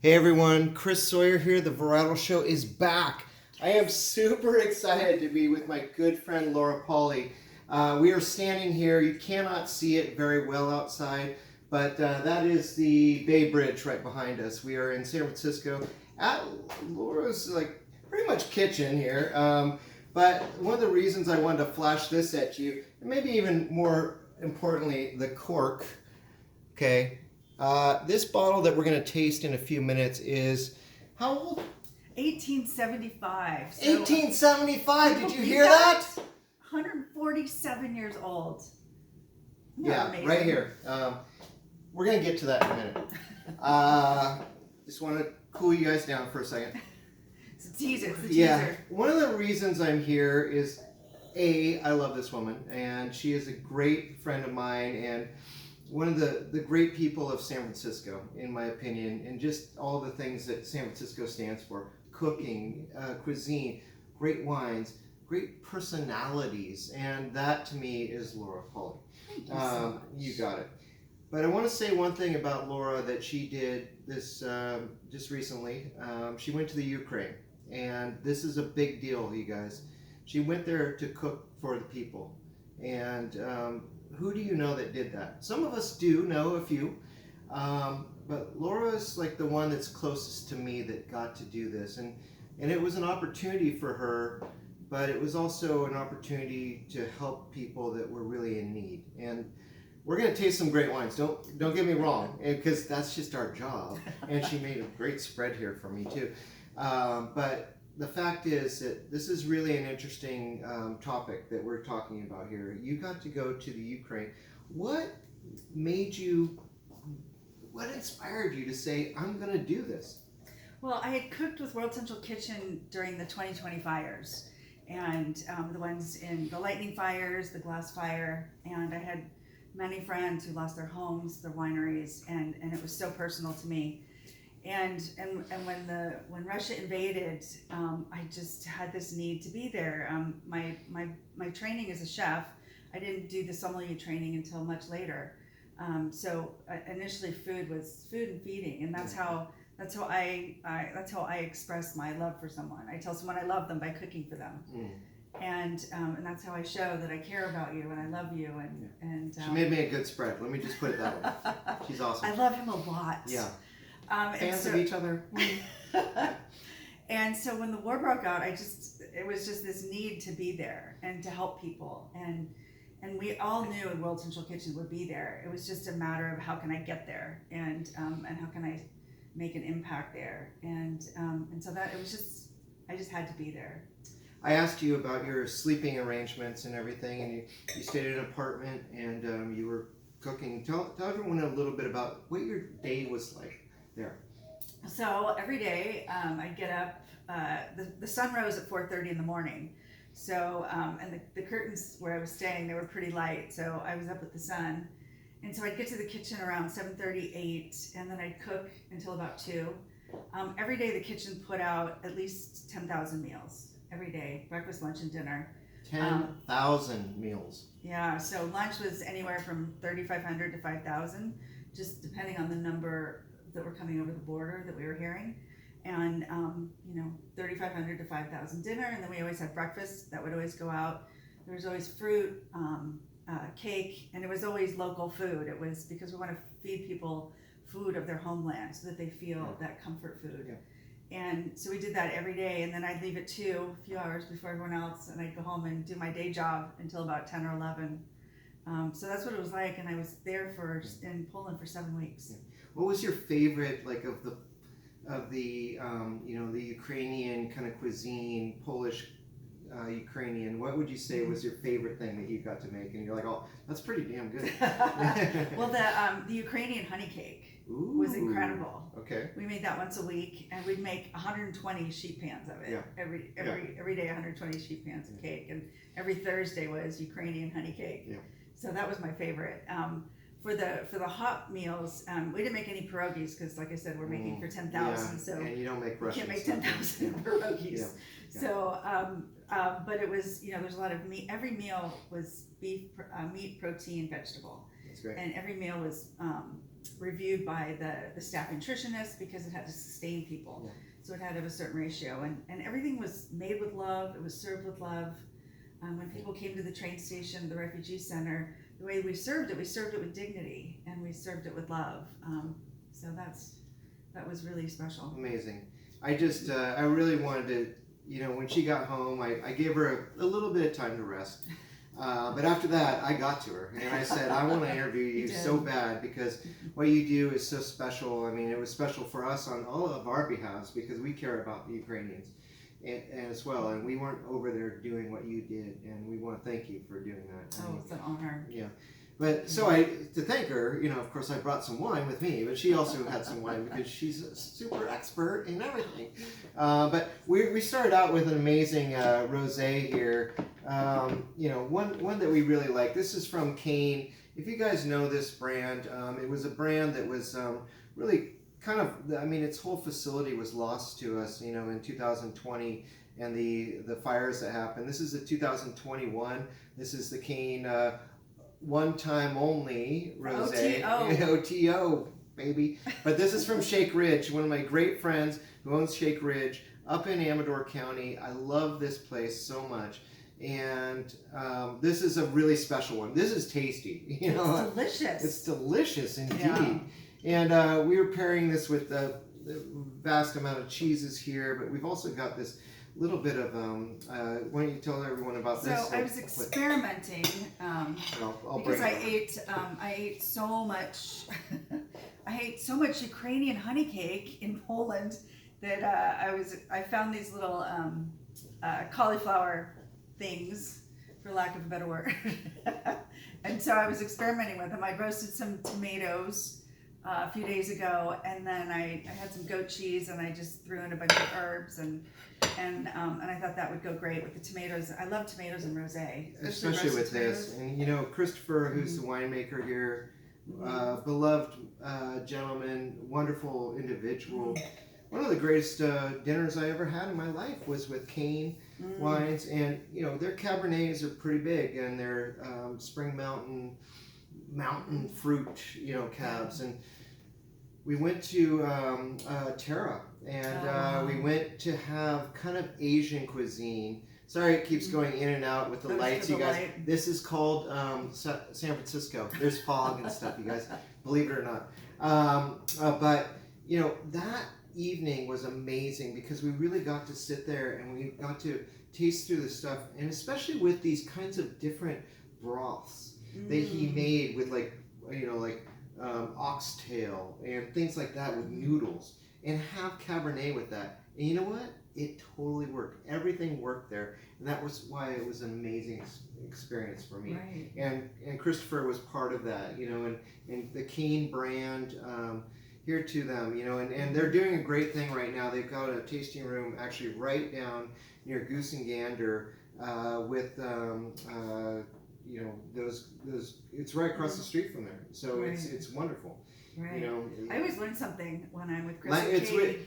Hey everyone, Chris Sawyer here. The VARIETAL Show is back. I am super excited to be with my good friend Laura Pauli. We are standing here. You cannot see it very well outside, but that is the Bay Bridge right behind us. We are in San Francisco at Laura's pretty much kitchen here. But one of the reasons I wanted to flash this at you, and maybe even more importantly, the cork, okay? This bottle that we're going to taste in a few minutes is how old? 1875. So 1875. Did you hear that? 147 years old. Yeah, amazing? Right here. We're going to get to that in a minute. Just want to cool you guys down for a second. It's a teaser. It's a teaser. Yeah. One of the reasons I'm here is, I love this woman, and she is a great friend of mine, and one of the great people of San Francisco, in my opinion, and just all the things that San Francisco stands for: cooking, cuisine, great wines, great personalities, and that to me is Laura Pauli. Thank you so much. You got it. But I want to say one thing about Laura that she did this just recently. She went to the Ukraine, and this is a big deal, you guys. She went there to cook for the people, and who do you know that did that? Some of us do know a few, but Laura's like the one that's closest to me that got to do this, and it was an opportunity for her, but it was also an opportunity to help people that were really in need. And we're gonna taste some great wines. Don't get me wrong, because that's just our job. And she made a great spread here for me too. But the fact is that this is really an interesting topic that we're talking about here. You got to go to the Ukraine. What inspired you to say, I'm going to do this? Well, I had cooked with World Central Kitchen during the 2020 fires, and the ones in the lightning fires, the glass fire, and I had many friends who lost their homes, their wineries, and it was so personal to me. And when Russia invaded, I just had this need to be there. My training as a chef, I didn't do the sommelier training until much later. So initially, food was food and feeding, and that's how I express my love for someone. I tell someone I love them by cooking for them. And that's how I show that I care about you and I love you. And she made me a good spread. Let me just put it that way. She's awesome. I love him a lot. Yeah. Fans of each other. And so when the war broke out, it was just this need to be there and to help people. And we all knew World Central Kitchen would be there. It was just a matter of how can I get there and how can I make an impact there. And so that it was just, I just had to be there. I asked you about your sleeping arrangements and everything, and you stayed in an apartment, and you were cooking. Tell everyone a little bit about what your day was like there. So every day I'd get up, the sun rose at 4:30 in the morning. So, and the curtains where I was staying, they were pretty light. So I was up with the sun. And so I'd get to the kitchen around 7:30, 8, and then I'd cook until about 2. Every day the kitchen put out at least 10,000 meals. Every day, breakfast, lunch, and dinner. 10,000 meals. Yeah, so lunch was anywhere from 3,500 to 5,000, just depending on the number that were coming over the border that we were hearing. And 3,500 to 5,000 dinner, and then we always had breakfast that would always go out. There was always fruit, cake, and it was always local food. It was because we want to feed people food of their homeland so that they feel that comfort food. Yeah. And so we did that every day, and then I'd leave at 2, a few hours before everyone else, and I'd go home and do my day job until about 10 or 11. So that's what it was like, and I was there in Poland for 7 weeks. Yeah. What was your favorite, of the the Ukrainian kind of cuisine, Polish, Ukrainian? What would you say was your favorite thing that you got to make? And you're like, oh, that's pretty damn good. Well, the Ukrainian honey cake was incredible. Okay. We made that once a week, and we'd make 120 sheet pans of it. Yeah. Every day, 120 sheet pans of cake, and every Thursday was Ukrainian honey cake. Yeah. So that was my favorite. For the hot meals, we didn't make any pierogies because, like I said, we're making for 10,000. So and you don't make Russian. You can't make 10,000 pierogies. Yeah. So, but it was there's a lot of meat. Every meal was beef, meat, protein, vegetable. That's great. And every meal was reviewed by the staff nutritionist because it had to sustain people. Yeah. So it had to have a certain ratio, and everything was made with love. It was served with love. When people came to the train station, the refugee center, the way we served it with dignity, and we served it with love. So that was really special. Amazing. I just, I really wanted to, you know, when she got home, I gave her a little bit of time to rest. But after that, I got to her and I said, I want to interview you so bad because what you do is so special. I mean, it was special for us on all of our behalves because we care about the Ukrainians and as well. And we weren't over there doing what you did. And we want to thank you for doing that. Oh, it's an honor. Yeah. But so to thank her, you know, of course I brought some wine with me, but she also had some wine because she's a super expert in everything. But we started out with an amazing rosé here. You know, one that we really like. This is from Cain. If you guys know this brand, it was a brand that was really kind of, I mean, its whole facility was lost to us, you know, in 2020 and the fires that happened. This is the 2021. This is the Cain one time only rosé. OTO, baby. But this is from Shake Ridge, one of my great friends who owns Shake Ridge up in Amador County. I love this place so much. And this is a really special one. This is tasty. You know, it's delicious. It's delicious indeed. Yeah. And we were pairing this with the vast amount of cheeses here, but we've also got this little bit of why don't you tell everyone about this? So I was experimenting because I ate so much I ate so much Ukrainian honey cake in Poland that I found these little cauliflower things, for lack of a better word. And so I was experimenting with them. I roasted some tomatoes a few days ago, and then I had some goat cheese, and I just threw in a bunch of herbs, and I thought that would go great with the tomatoes. I love tomatoes and rosé, especially with this. And you know, Christopher, who's the winemaker here, beloved gentleman, wonderful individual. One of the greatest dinners I ever had in my life was with Cain Wines, and you know, their Cabernets are pretty big, and their Spring Mountain fruit, you know, cabs. And we went to Terra, and we went to have kind of Asian cuisine. Sorry, it keeps going in and out with the lights, you guys. This is called San Francisco. There's fog and stuff, you guys, believe it or not. But you know, that evening was amazing because we really got to sit there and we got to taste through the stuff, and especially with these kinds of different broths that he made with, like, you know, like oxtail and things like that with noodles, and have Cabernet with that. And you know what? It totally worked. Everything worked there, and that was why it was an amazing experience for me. Right. And Christopher was part of that, you know, and the Cain brand. Here to them, you know, and they're doing a great thing right now. They've got a tasting room actually right down near Goose and Gander with you know, those it's right across the street from there, so it's wonderful. Right. You know, I always learn something when I'm with Chris.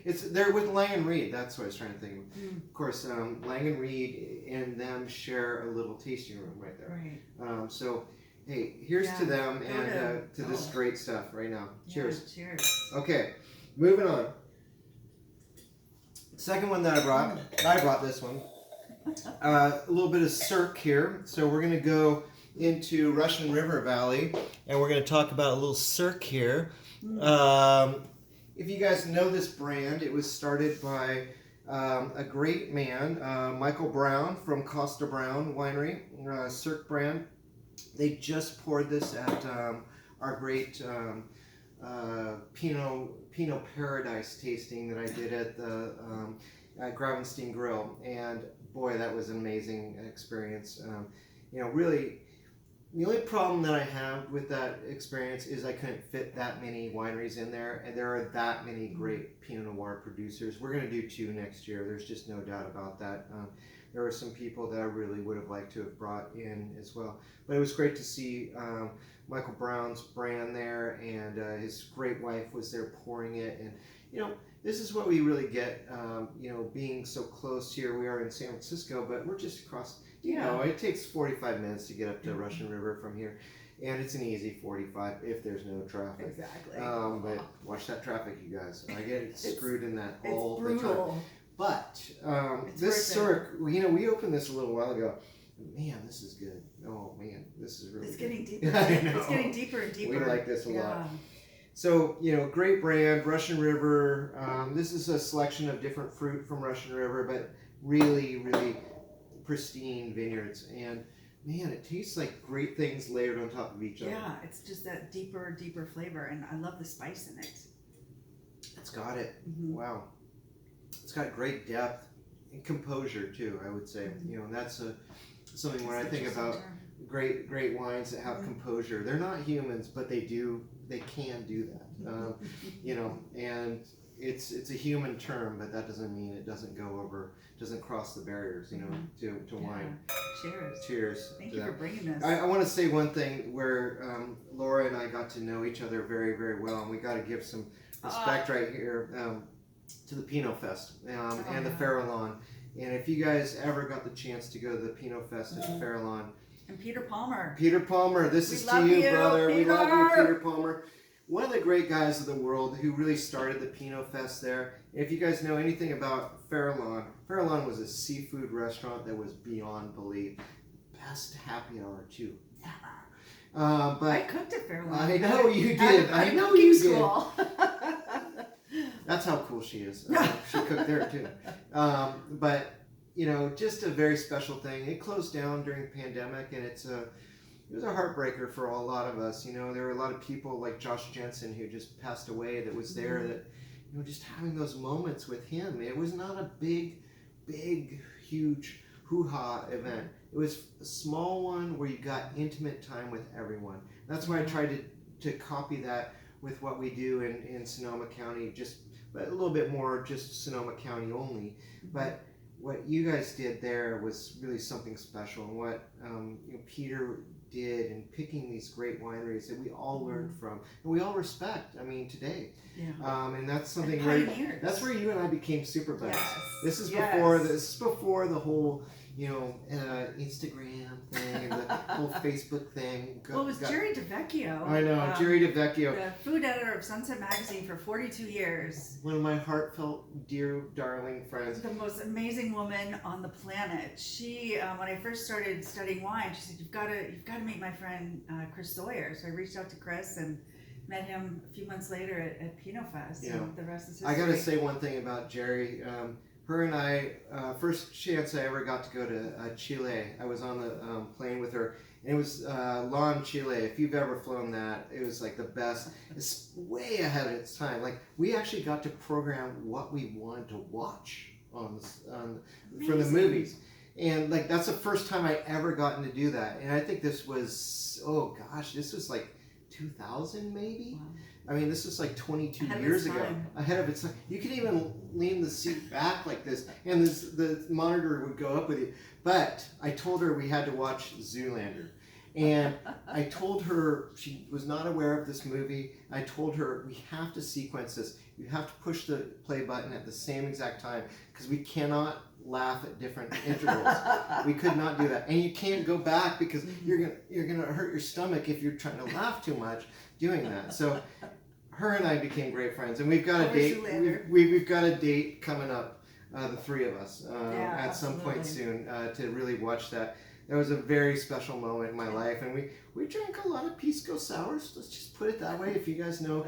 It's they're with Lang and Reed. That's what I was trying to think of. Of course, Lang and Reed and them share a little tasting room right there. Right. So. Hey, here's to them and to this great stuff right now. Cheers. Yeah, cheers. Okay, moving on. Second one that I brought this one. A little bit of Cirq here. So we're going to go into Russian River Valley, and we're going to talk about a little Cirq here. If you guys know this brand, it was started by a great man, Michael Brown from Costa Brown Winery, Cirq brand. They just poured this at our great Pinot Paradise tasting that I did at the at Gravenstein Grill, and boy, that was an amazing experience. You know, really, the only problem that I have with that experience is I couldn't fit that many wineries in there, and there are that many great Pinot Noir producers. We're going to do 2 next year. There's just no doubt about that. There were some people that I really would have liked to have brought in as well. But it was great to see Michael Brown's brand there, and his great wife was there pouring it. And, you know, this is what we really get, you know, being so close here. We are in San Francisco, but we're just across, you know, it takes 45 minutes to get up to Russian River from here. and it's an easy 45 if there's no traffic. Exactly. But watch that traffic, you guys. I get screwed in that all it's brutal. the time. But It's this worth Cirq, we opened this a little while ago. Man, this is good. Oh man, this is really It's good. getting deeper. I know. It's getting deeper and deeper. We like this a lot. Yeah. So, great brand, Russian River. This is a selection of different fruit from Russian River, but really, really pristine vineyards. And man, it tastes like great things layered on top of each other. Yeah, it's just that deeper flavor, and I love the spice in it. It's got it. Mm-hmm. Wow. It's got great depth and composure too, I would say. Mm-hmm. And that's something when I think Interesting about term. great wines that have Mm-hmm. composure. They're not humans, but they can do that. And it's a human term, but that doesn't mean it doesn't cross the barriers, to wine. Cheers. Cheers. Thank to you for that. bringing this. I want to say one thing where Laura and I got to know each other very, very well, and we got to give some respect right here to the Pinot Fest and the Farallon. And if you guys ever got the chance to go to the Pinot Fest at the Farallon, And Peter Palmer. Peter Palmer, this We is love to you, you, brother. We love you, Peter. Peter Palmer. One of the great guys of the world who really started the Pinot Fest there. If you guys know anything about Farallon, Farallon was a seafood restaurant that was beyond belief. Best happy hour too. But I cooked at Farallon. I know you did. I know cooking you school. did. That's how cool she is. She cooked there too. But just a very special thing. It closed down during the pandemic, and it was a heartbreaker for a lot of us. There were a lot of people like Josh Jensen who just passed away that was there that, just having those moments with him. It was not a big, huge hoo-ha event. It was a small one where you got intimate time with everyone. That's why I tried to copy that with what we do in Sonoma County, but a little bit more just Sonoma County only. But what you guys did there was really something special, and what Peter did in picking these great wineries that we all learned from and we all respect. Today, and that's something that's where you and I became super buds. Yes. This is before the whole Instagram thing and the whole Facebook thing. Well, it was Jerry DeVecchio. I know, Jerry DeVecchio, the food editor of Sunset Magazine for 42 years. One of my heartfelt, dear, darling friends. The most amazing woman on the planet. She, when I first started studying wine, she said, "You've got to meet my friend Chris Sawyer." So I reached out to Chris and met him a few months later at Pinot Fest. Yeah. And the rest is history. I got to say one thing about Jerry. Her and I, first chance I ever got to go to Chile. I was on the plane with her, and it was LAN Chile. If you've ever flown that, it was like the best. It's way ahead of its time. Like, we actually got to program what we wanted to watch for the movies. And like, that's the first time I ever gotten to do that. And I think this was, this was like 2000 maybe? Wow. This was like 22 Ahead of years its ago. time. Ahead of its time. You could even lean the seat back like this, and the monitor would go up with you. But I told her we had to watch Zoolander. And I told her, she was not aware of this movie. I told her, we have to sequence this. You have to push the play button at the same exact time, because we cannot laugh at different intervals. We could not do that. And you can't go back, because you're gonna hurt your stomach if you're trying to laugh too much doing that. So her and I became great friends, and we've got a date. We've got a date coming up, the three of us, at some point soon, to really watch that. That was a very special moment in my life, and we drank a lot of Pisco sours. Let's just put it that way. If you guys know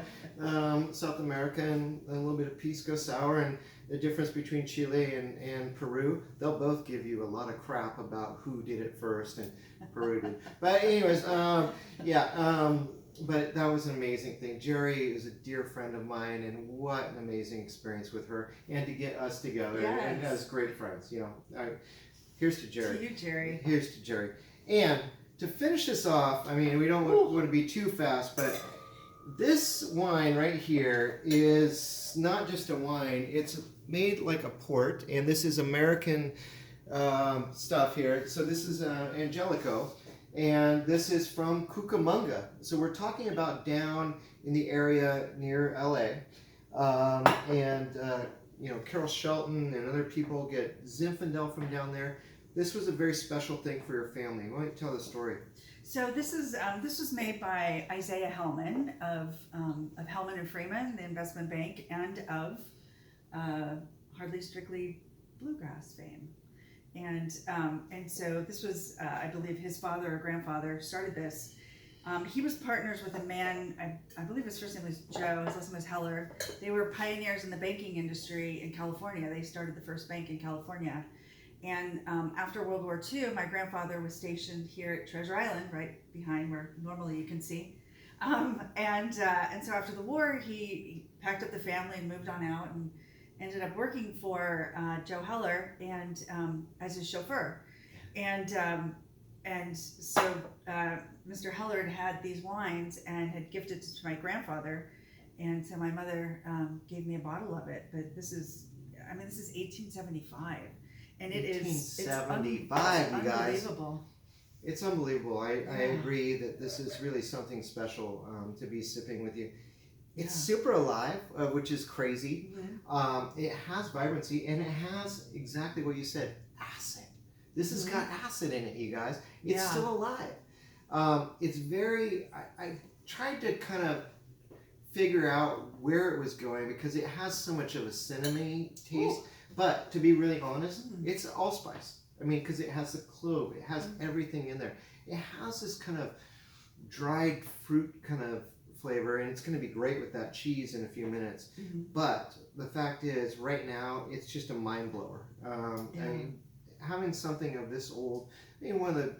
South America and a little bit of Pisco sour and the difference between Chile and Peru, they'll both give you a lot of crap about who did it first, and Peru did. But anyways, but that was an amazing thing. Jerry is a dear friend of mine, and what an amazing experience with her, and to get us together and as great friends. Here's to Jerry. To you, Jerry. Here's to Jerry. And to finish this off, we don't want to be too fast, but this wine right here is not just a wine. It's made like a port, and this is American stuff here. So this is Angelica, and this is from Cucamonga. So we're talking about down in the area near LA. Carol Shelton and other people get Zinfandel from down there. This was a very special thing for your family. Why don't you tell the story? So this was made by Isaiah Hellman of Hellman and Freeman, the investment bank, and of Hardly Strictly Bluegrass fame. And so this was, I believe, his father or grandfather started this. He was partners with a man, I believe his first name was Joe, his last name was Heller. They were pioneers in the banking industry in California. They started the first bank in California. And after World War II, my grandfather was stationed here at Treasure Island, right behind where normally you can see. And so after the war, he packed up the family and moved on out and ended up working for Joe Heller and as his chauffeur. And so Mr. Heller had these wines and had gifted it to my grandfather. And so my mother gave me a bottle of it. But this is 1875. And it is 1875, you guys. Unbelievable. It's unbelievable. I agree that this is really something special to be sipping with you. It's super alive, which is crazy. Mm-hmm. It has vibrancy, and it has exactly what you said, acid. This has got acid in it, you guys. It's still alive. It's very, I tried to kind of figure out where it was going because it has so much of a cinnamon taste. Ooh. But to be really honest, it's allspice. I mean, because it has the clove, it has everything in there. It has this kind of dried fruit kind of flavor, and it's going to be great with that cheese in a few minutes. But the fact is, right now, it's just a mind blower. I mean, having something of this old, I mean, one of the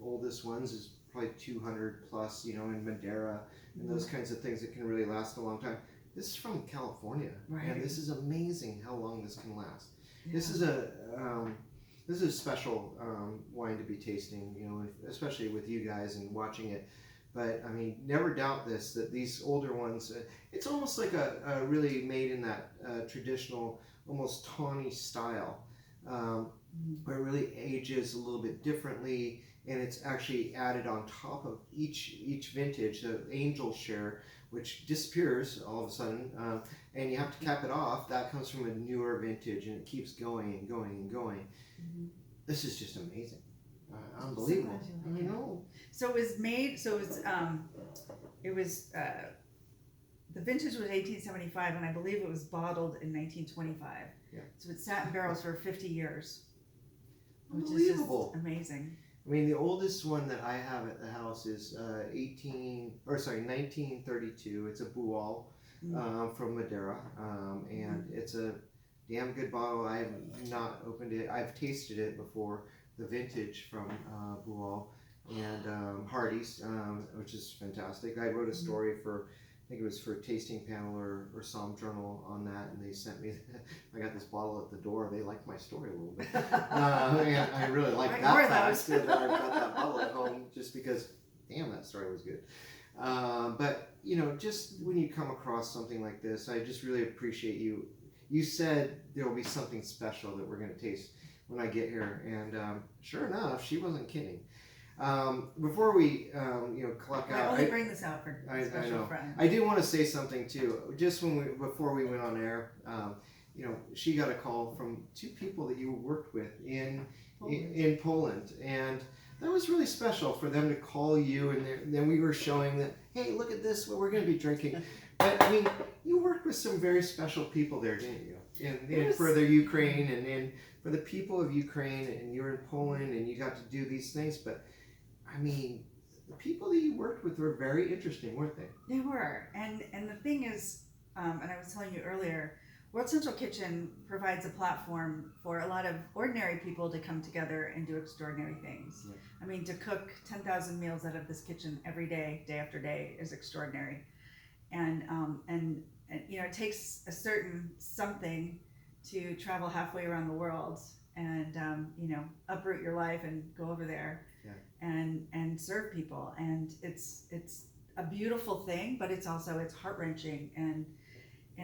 oldest ones is probably 200 plus, you know, in Madeira and those kinds of things that can really last a long time. This is from California, and this is amazing how long this can last. This is a special wine to be tasting, you know, especially with you guys and watching it. But I mean, never doubt this, that these older ones, it's almost like a really made in that traditional, almost tawny style, where it really ages a little bit differently, and it's actually added on top of each vintage, the angel share, which disappears all of a sudden, and you have to cap it off. That comes from a newer vintage, and it keeps going and going and going. This is just amazing, unbelievable. So I know. So it was made. So it was the vintage was 1875, and I believe it was bottled in 1925. Yeah. So it sat in barrels for 50 years, which is just amazing. I mean, the oldest one that I have at the house is 1932. It's a Bual from Madeira, and it's a damn good bottle. I have not opened it. I've tasted it before, the vintage from Bual and Hardy's, which is fantastic. I wrote a story for, I think it was for Tasting Panel or Somm Journal on that, and they sent me, I got this bottle at the door. They liked my story a little bit. And I really liked that fact that I got that bottle at home just because, damn, that story was good. But, you know, just when you come across something like this, I just really appreciate you. You said there will be something special that we're going to taste when I get here, and sure enough, she wasn't kidding. Before we, clock out, I only bring this out for a special friend. I do want to say something too. Just before we went on air, she got a call from two people that you worked with in Poland, and that was really special for them to call you. And then we were showing that, hey, look at this, what we're going to be drinking. But I mean, you worked with some very special people there, didn't you? And for the Ukraine and for the people of Ukraine, and you were in Poland, and you got to do these things, but. I mean, the people that you worked with were very interesting, weren't they? They were, and the thing is, and I was telling you earlier, World Central Kitchen provides a platform for a lot of ordinary people to come together and do extraordinary things. Yeah. I mean, to cook 10,000 meals out of this kitchen every day, day after day, is extraordinary, and it takes a certain something to travel halfway around the world and uproot your life and go over there. Yeah. And serve people, and it's a beautiful thing, but it's heart-wrenching, and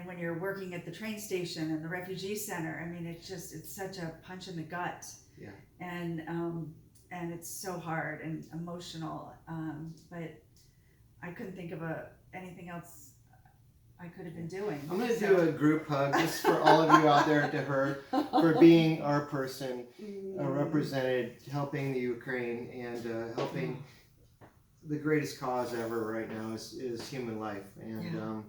when you're working at the train station and the refugee center, I mean, it's such a punch in the gut. Yeah. And it's so hard and emotional, but I couldn't think of anything else I could have been doing. I'm going to do a group hug just for all of you out there to her for being our person represented, helping the Ukraine and helping the greatest cause ever right now is human life, and Yeah.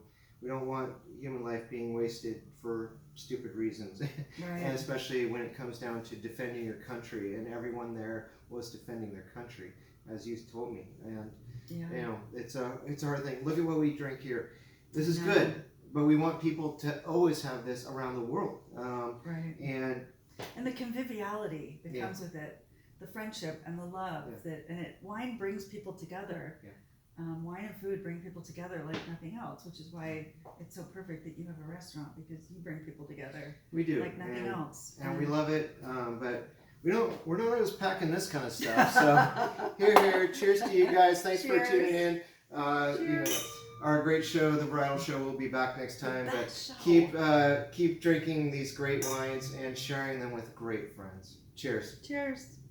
we don't want human life being wasted for stupid reasons. Right. And especially when it comes down to defending your country, and everyone there was defending their country, as you told me. And Yeah. you know, it's a hard thing. Look at what we drink here. This is No. good, but we want people to always have this around the world. Right. And the conviviality that Yeah. comes with it, the friendship and the love wine brings people together. Yeah. Wine and food bring people together like nothing else, which is why it's so perfect that you have a restaurant, because you bring people together we do, like nothing else. and we love it. But we're not always packing this kind of stuff. So here, cheers to you guys. Thanks for Cheers. tuning in. You know, Cheers. our great show, the Varietal Show, will be back next time. But Show. keep drinking these great wines and sharing them with great friends. Cheers. Cheers.